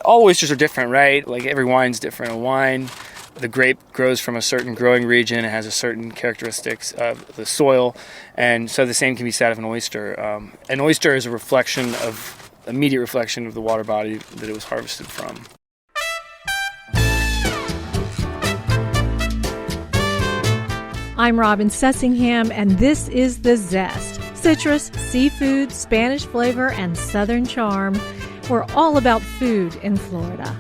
all oysters are different, right? Like every wine's different. A wine, the grape grows from a certain growing region. It has a certain characteristics of the soil. And so the same can be said of an oyster. An oyster is immediate reflection of the water body that it was harvested from. I'm Robin Sessingham, and this is The Zest. Citrus, seafood, Spanish flavor, and southern charm. We're all about food in Florida.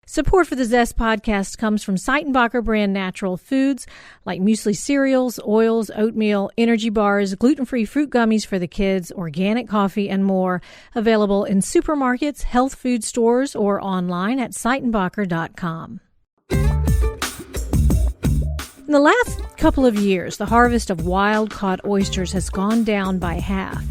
Support for the Zest podcast comes from Seitenbacher brand natural foods like muesli cereals, oils, oatmeal, energy bars, gluten-free fruit gummies for the kids, organic coffee, and more. Available in supermarkets, health food stores, or online at Seitenbacher.com. In the last couple of years, the harvest of wild-caught oysters has gone down by half.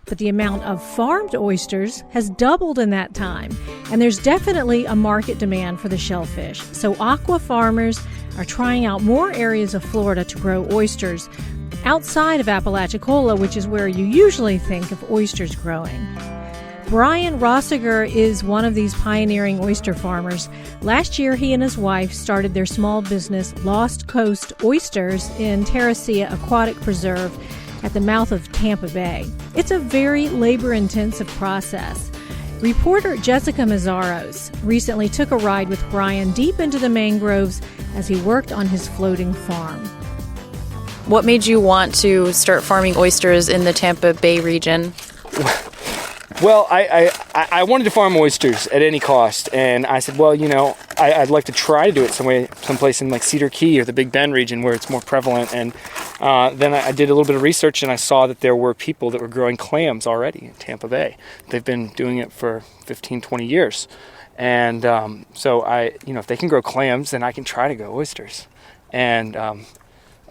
But the amount of farmed oysters has doubled in that time, and there's definitely a market demand for the shellfish. So aqua farmers are trying out more areas of Florida to grow oysters outside of Apalachicola, which is where you usually think of oysters growing. Brian Rosseger is one of these pioneering oyster farmers. Last year, he and his wife started their small business, Coast Oysters, in Terra Ceia Aquatic Preserve at the mouth of Tampa Bay. It's a very labor-intensive process. Reporter Jessica Meszaros recently took a ride with Brian deep into the mangroves as he worked on his floating farm. What made you want to start farming oysters in the Tampa Bay region? Well, I wanted to farm oysters at any cost, and I said, well, I'd like to try to do it someplace in like Cedar Key or the Big Bend region where it's more prevalent. And then I did a little bit of research, and I saw that there were people that were growing clams already in Tampa Bay. They've been doing it for 15, 20 years. And so if they can grow clams, then I can try to grow oysters. And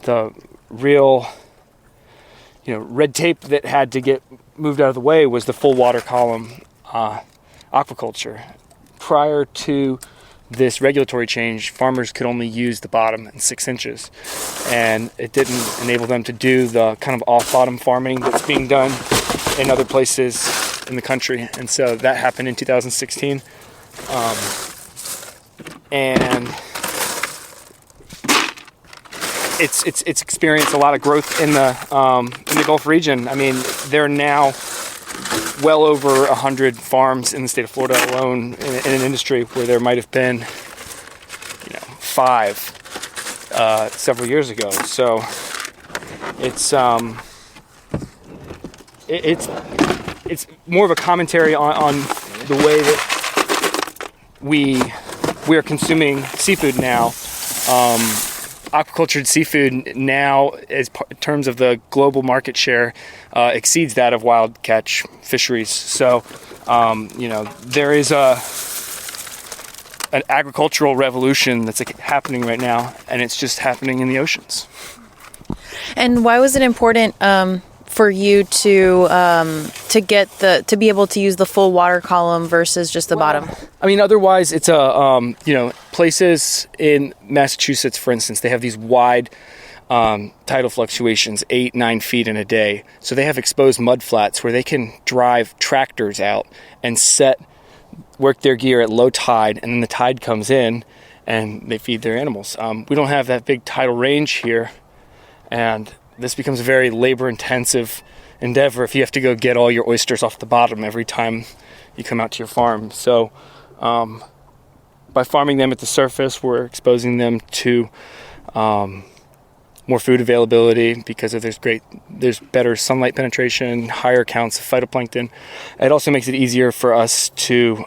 the real red tape that had to get moved out of the way was the full water column aquaculture. Prior to this regulatory change, farmers could only use the bottom in 6 inches, and it didn't enable them to do the kind of off-bottom farming that's being done in other places in the country. And so that happened in 2016, and it's experienced a lot of growth in the Gulf region. I mean, there are now well over 100 farms in the state of Florida alone in an industry where there might have been 5 several years ago. So it's more of a commentary on the way that we are consuming seafood now. Aquacultured seafood now, in terms of the global market share, exceeds that of wild catch fisheries. So, there is an agricultural revolution that's happening right now, and it's just happening in the oceans. And why was it important for you to be able to use the full water column versus just the bottom? I mean, otherwise it's places in Massachusetts, for instance, they have these wide tidal fluctuations, 8-9 feet in a day. So they have exposed mud flats where they can drive tractors out and work their gear at low tide, and then the tide comes in and they feed their animals. We don't have that big tidal range here, and this becomes a very labor-intensive endeavor if you have to go get all your oysters off the bottom every time you come out to your farm. So by farming them at the surface, we're exposing them to more food availability because there's better sunlight penetration, higher counts of phytoplankton. It also makes it easier for us to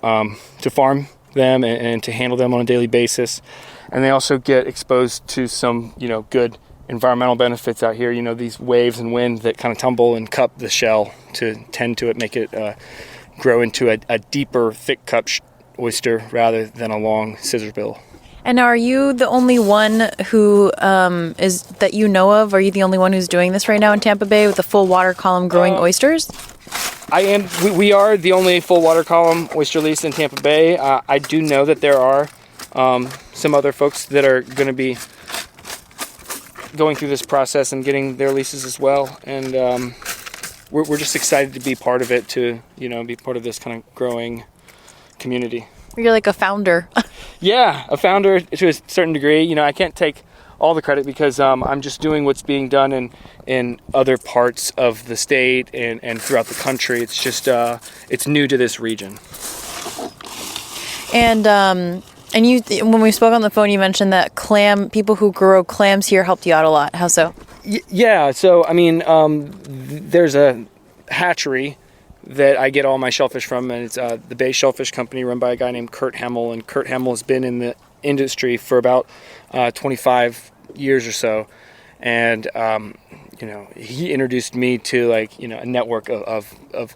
farm them and to handle them on a daily basis. And they also get exposed to some good environmental benefits out here, these waves and wind that kind of tumble and cup the shell to tend to make it grow into a deeper, thick cup oyster rather than a long scissor bill. And are you the only one who is that you know of? Are you the only one who's doing this right now in Tampa Bay with the full water column growing oysters? I am. We are the only full water column oyster lease in Tampa Bay. I do know that there are some other folks that are going to be going through this process and getting their leases as well, and we're just excited to be part of it, to be part of this kind of growing community. You're like a founder. Yeah, a founder to a certain degree. You know, I can't take all the credit because I'm just doing what's being done in other parts of the state and throughout the country. It's just it's new to this region. And you, when we spoke on the phone, you mentioned that people who grow clams here helped you out a lot. How so? Yeah, so I mean, there's a hatchery that I get all my shellfish from, and it's the Bay Shellfish Company, run by a guy named Kurt Hemmel. And Kurt Hemmel has been in the industry for about 25 years or so, and you know, he introduced me to, like, you know, a network of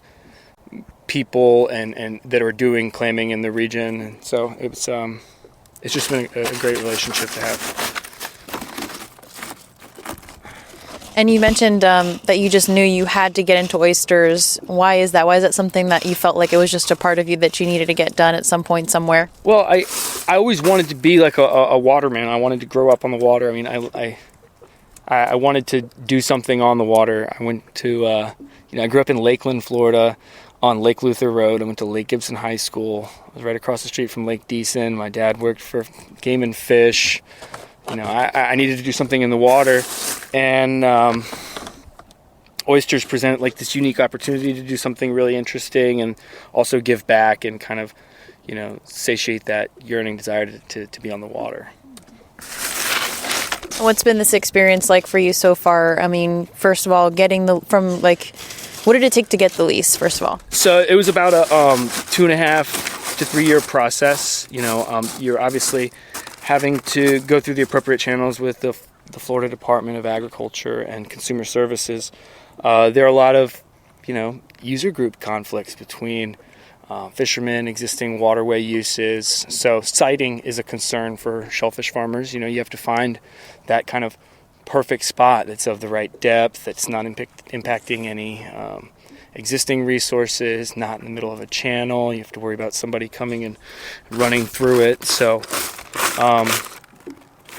people and that are doing clamming in the region, and so it's just been a great relationship to have. And you mentioned that you just knew you had to get into oysters. Why is that? Why is that something that you felt like it was just a part of you that you needed to get done at some point somewhere? Well, I always wanted to be like a waterman. I wanted to grow up on the water. I mean, I wanted to do something on the water. I went to, you know, I grew up in Lakeland, Florida, on Lake Luther Road. I went to Lake Gibson High School. I was right across the street from Lake Deason. My dad worked for Game and Fish. You know, I needed to do something in the water, and oysters present like this unique opportunity to do something really interesting and also give back and kind of, you know, satiate that yearning desire to be on the water. What's been this experience like for you so far? I mean, first of all, what did it take to get the lease, first of all? So it was about a 2.5 to 3 year process. You know, you're obviously having to go through the appropriate channels with the Florida Department of Agriculture and Consumer Services. There are a lot of, you know, user group conflicts between fishermen, existing waterway uses. So siting is a concern for shellfish farmers. You know, you have to find that kind of perfect spot that's of the right depth, that's not impacting any existing resources, not in the middle of a channel. You have to worry about somebody coming and running through it. So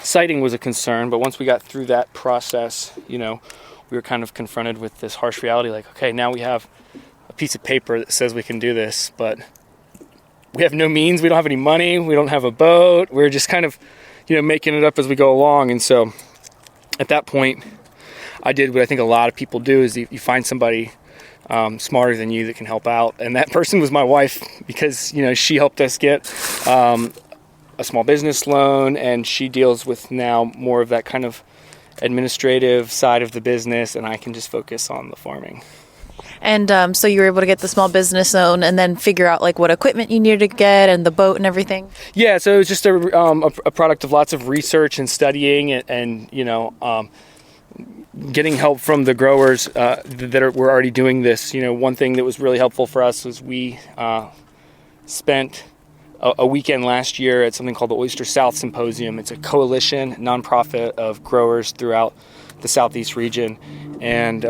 siting was a concern, but once we got through that process, you know, we were kind of confronted with this harsh reality, like, okay, now we have a piece of paper that says we can do this, but we have no means, we don't have any money, we don't have a boat, we're just kind of, you know, making it up as we go along. And so at that point, I did what I think a lot of people do, is you find somebody smarter than you that can help out. And that person was my wife, because, you know, she helped us get a small business loan, and she deals with now more of that kind of administrative side of the business, and I can just focus on the farming. And so you were able to get the small business loan and then figure out like what equipment you needed to get and the boat and everything? Yeah, so it was just a product of lots of research and studying and you know, getting help from the growers that were already doing this. You know, one thing that was really helpful for us was we spent a weekend last year at something called the Oyster South Symposium. It's a coalition, nonprofit of growers throughout the Southeast region, and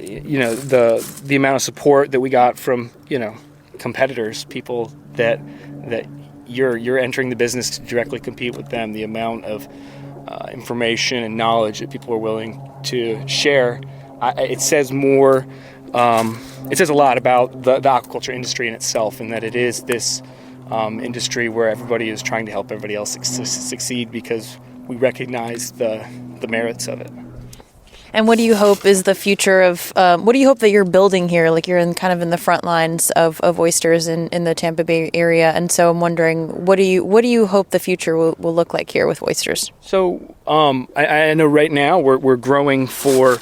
you know, the amount of support that we got from, you know, competitors, people that you're entering the business to directly compete with them, the amount of information and knowledge that people are willing to share, it says more. It says a lot about the aquaculture industry in itself, and that it is this industry where everybody is trying to help everybody else succeed because we recognize the merits of it. And what do you hope is the future of, what do you hope that you're building here? Like, you're in kind of in the front lines of oysters in the Tampa Bay area. And so I'm wondering, what do you hope the future will look like here with oysters? So I know right now we're growing for,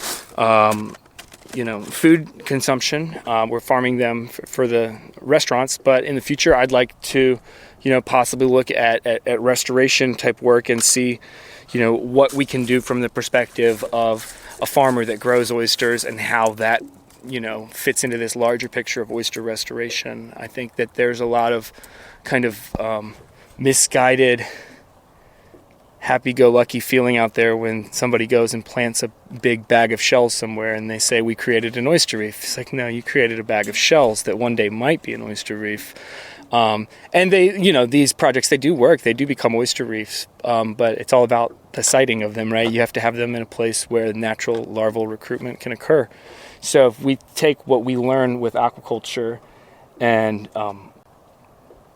you know, food consumption. We're farming them for the restaurants, but in the future I'd like to, you know, possibly look at restoration type work and see, you know, what we can do from the perspective of a farmer that grows oysters and how that, you know, fits into this larger picture of oyster restoration. I think that there's a lot of kind of misguided happy-go-lucky feeling out there when somebody goes and plants a big bag of shells somewhere and they say, we created an oyster reef. It's like, no, you created a bag of shells that one day might be an oyster reef. And they, you know, these projects, they do work, they do become oyster reefs, but it's all about the siting of them, right? You have to have them in a place where natural larval recruitment can occur. So if we take what we learn with aquaculture and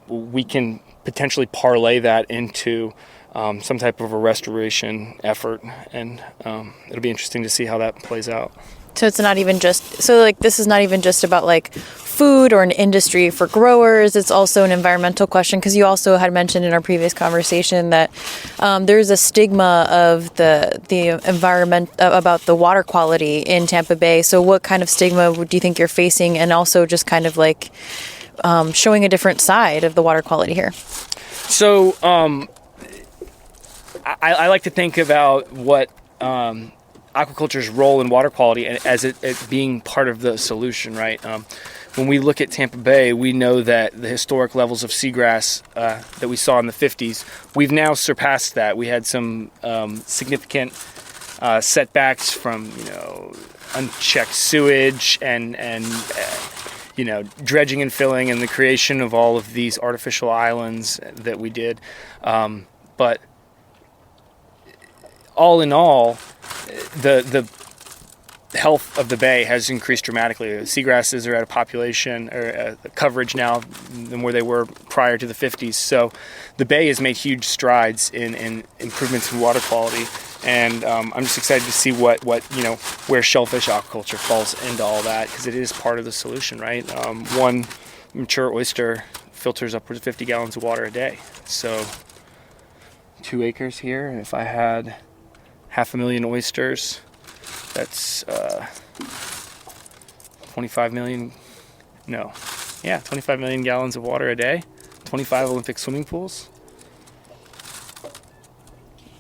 we can potentially parlay that into some type of a restoration effort, and it'll be interesting to see how that plays out. So it's not even just, so like this is not even just about like food or an industry for growers. It's also an environmental question, because you also had mentioned in our previous conversation that there's a stigma of the environment about the water quality in Tampa Bay. So what kind of stigma do you think you're facing, and also just kind of like showing a different side of the water quality here? So I like to think about what aquaculture's role in water quality as it being part of the solution, right? When we look at Tampa Bay, we know that the historic levels of seagrass that we saw in the 50s, we've now surpassed that. We had some significant setbacks from, unchecked sewage and dredging and filling, and the creation of all of these artificial islands that we did. But all in all, the health of the bay has increased dramatically. Seagrasses are at a population or a coverage now than where they were prior to the 50s. So the bay has made huge strides in improvements in water quality. And I'm just excited to see what where shellfish aquaculture falls into all that, because it is part of the solution, right? One mature oyster filters upwards of 50 gallons of water a day. So 2 acres here, and if I had 500,000 oysters, that's 25 million gallons of water a day, 25 Olympic swimming pools.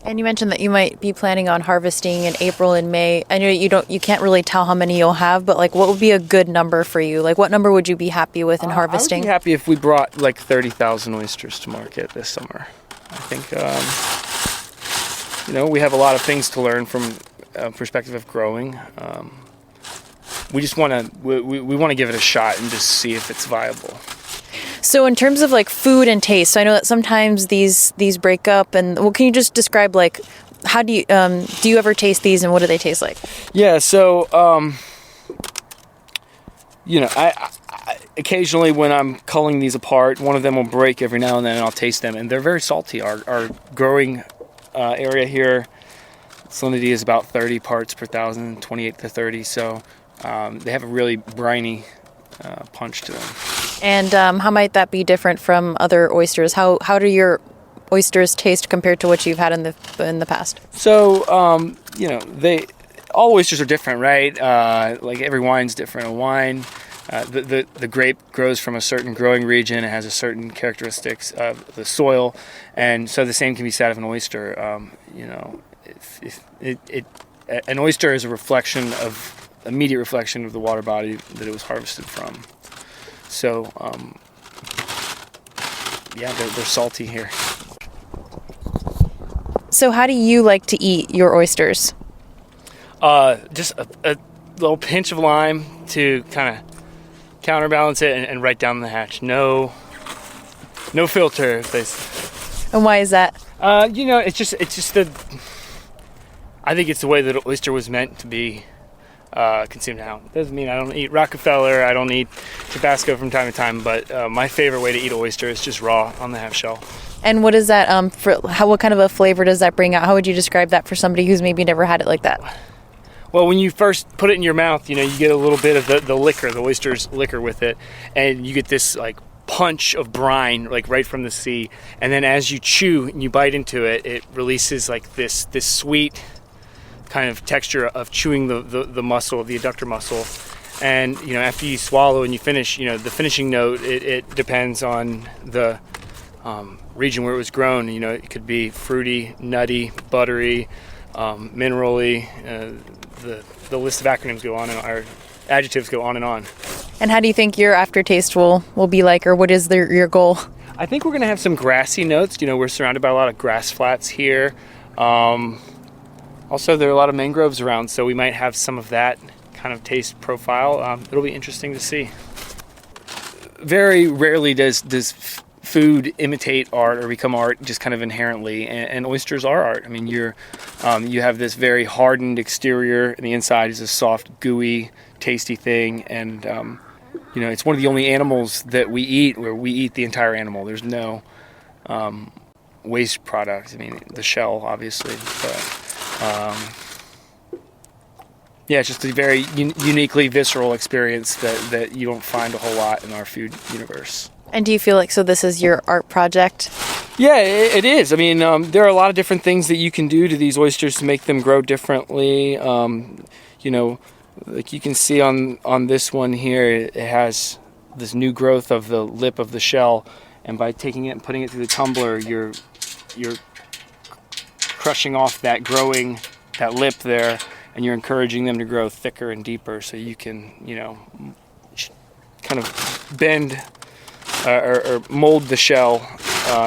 And you mentioned that you might be planning on harvesting in April and May. I know you can't really tell how many you'll have, but like what would be a good number for you? Like what number would you be happy with in harvesting? I would be happy if we brought like 30,000 oysters to market this summer. I think we have a lot of things to learn from a perspective of growing. We just want to we want to give it a shot and just see if it's viable. So in terms of like food and taste, so I know that sometimes these break up, and can you just describe like how do you ever taste these, and what do they taste like? Yeah, so I occasionally when I'm culling these apart, one of them will break every now and then, and I'll taste them, and they're very salty. Our growing area here, salinity is about 30 parts per thousand, 28 to 30. So they have a really briny punch to them. And how might that be different from other oysters? How do your oysters taste compared to what you've had in the past? So all oysters are different, right? Like every wine's different. A wine, the grape grows from a certain growing region. It has a certain characteristics of the soil, and so the same can be said of an oyster. An oyster is immediate reflection of the water body that it was harvested from. So, they're salty here. So how do you like to eat your oysters? Just a little pinch of lime to kind of counterbalance it, and right down the hatch. No filter. And why is that? It's just I think it's the way that an oyster was meant to be consumed now. It doesn't mean I don't eat Rockefeller, I don't eat Tabasco from time to time, but my favorite way to eat oyster is just raw on the half shell. And what is that? What kind of a flavor does that bring out? How would you describe that for somebody who's maybe never had it like that? Well, when you first put it in your mouth, you get a little bit of the liquor, the oyster's liquor with it, and you get this like punch of brine like right from the sea. And then as you chew and you bite into it, it releases like this sweet kind of texture of chewing the muscle, the adductor muscle. And after you swallow and you finish, the finishing note, it depends on the region where it was grown. It could be fruity, nutty, buttery, minerally. The list of acronyms go on, and our adjectives go on and on. And how do you think your aftertaste will be like, or what is your goal? I think we're going to have some grassy notes. We're surrounded by a lot of grass flats here. Also, there are a lot of mangroves around, so we might have some of that kind of taste profile. It'll be interesting to see. Very rarely does food imitate art or become art just kind of inherently, and oysters are art. I mean, you have this very hardened exterior, and the inside is a soft, gooey, tasty thing, and it's one of the only animals that we eat where we eat the entire animal. There's no waste product. I mean, the shell, obviously, but it's just a very uniquely visceral experience that you don't find a whole lot in our food universe. And do you feel like, so this is your art project? Yeah, it is. I mean, there are a lot of different things that you can do to these oysters to make them grow differently. Like you can see on this one here, it has this new growth of the lip of the shell, and by taking it and putting it through the tumbler, you're crushing off that lip there, and you're encouraging them to grow thicker and deeper, so you can kind of bend or mold the shell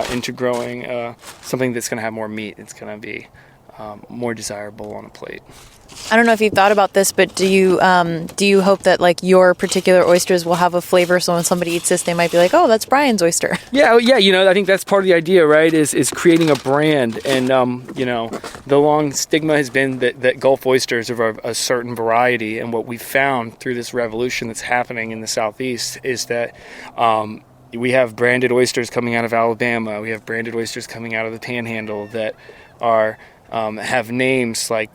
into growing something that's going to have more meat. It's going to be more desirable on a plate. I don't know if you've thought about this, but do you hope that like your particular oysters will have a flavor, so when somebody eats this, they might be like, "Oh, that's Brian's oyster." Yeah. I think that's part of the idea, right? Is creating a brand, and the long stigma has been that Gulf oysters are of a certain variety, and what we've found through this revolution that's happening in the Southeast is that we have branded oysters coming out of Alabama. We have branded oysters coming out of the Panhandle that are have names like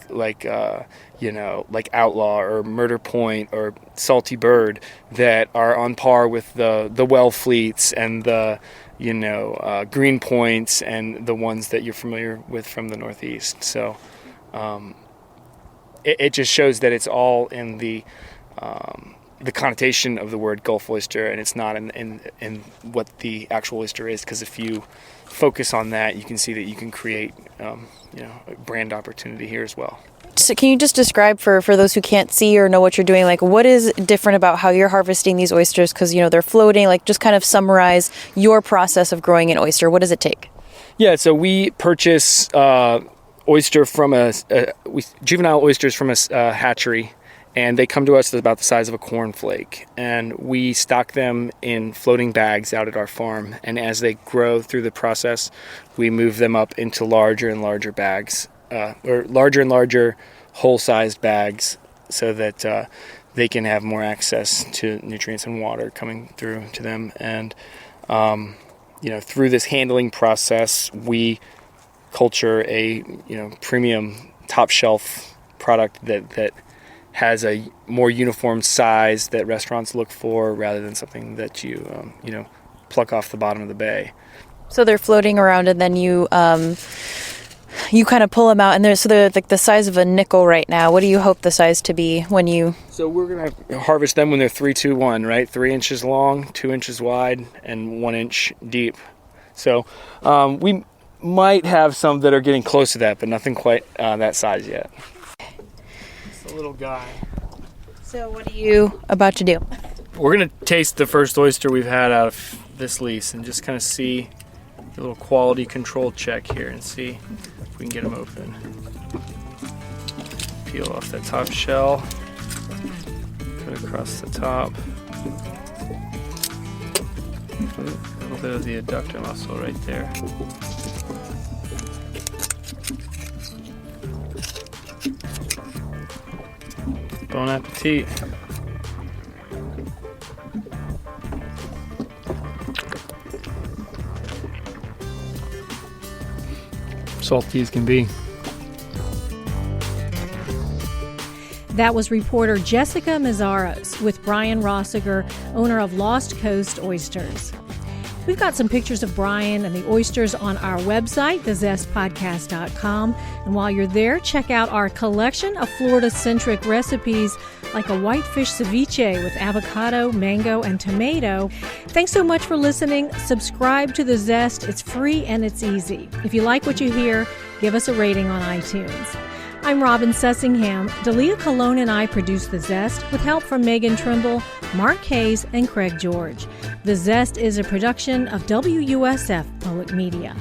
Outlaw or Murder Point or Salty Bird that are on par with the Wellfleets and the Green Points and the ones that you're familiar with from the Northeast. So it just shows that it's all in the connotation of the word Gulf oyster, and it's not in what the actual oyster is, because if you focus on that, you can see that you can create a brand opportunity here as well. So can you just describe for those who can't see or know what you're doing, like what is different about how you're harvesting these oysters, because they're floating, like just kind of summarize your process of growing an oyster. What does it take? Yeah, so we purchase oyster from juvenile oysters from a hatchery, and they come to us about the size of a cornflake, and we stock them in floating bags out at our farm, and as they grow through the process, we move them up into larger and larger bags, or larger and larger whole-sized bags, so that they can have more access to nutrients and water coming through to them. And through this handling process, we culture a premium top shelf product that has a more uniform size that restaurants look for, rather than something that you pluck off the bottom of the bay. So they're floating around, and then you kind of pull them out, and they're like the size of a nickel right now. What do you hope the size to be when you? So we're gonna harvest them when they're 3-2-1, right? 3 inches long, 2 inches wide, and 1 inch deep. So we might have some that are getting close to that, but nothing quite that size yet. Little guy. So what are you about to do? We're going to taste the first oyster we've had out of this lease and just kind of see a little quality control check here and see if we can get them open. Peel off that top shell, cut across the top. A little bit of the adductor muscle right there. Bon appetit. Salty as can be. That was reporter Jessica Meszaros with Brian Rosseger, owner of Lost Coast Oysters. We've got some pictures of Brian and the oysters on our website, thezestpodcast.com. And while you're there, check out our collection of Florida-centric recipes like a whitefish ceviche with avocado, mango, and tomato. Thanks so much for listening. Subscribe to The Zest. It's free and it's easy. If you like what you hear, give us a rating on iTunes. I'm Robin Sussingham. Dalia Colon and I produce The Zest with help from Megan Trimble, Mark Hayes, and Craig George. The Zest is a production of WUSF Public Media.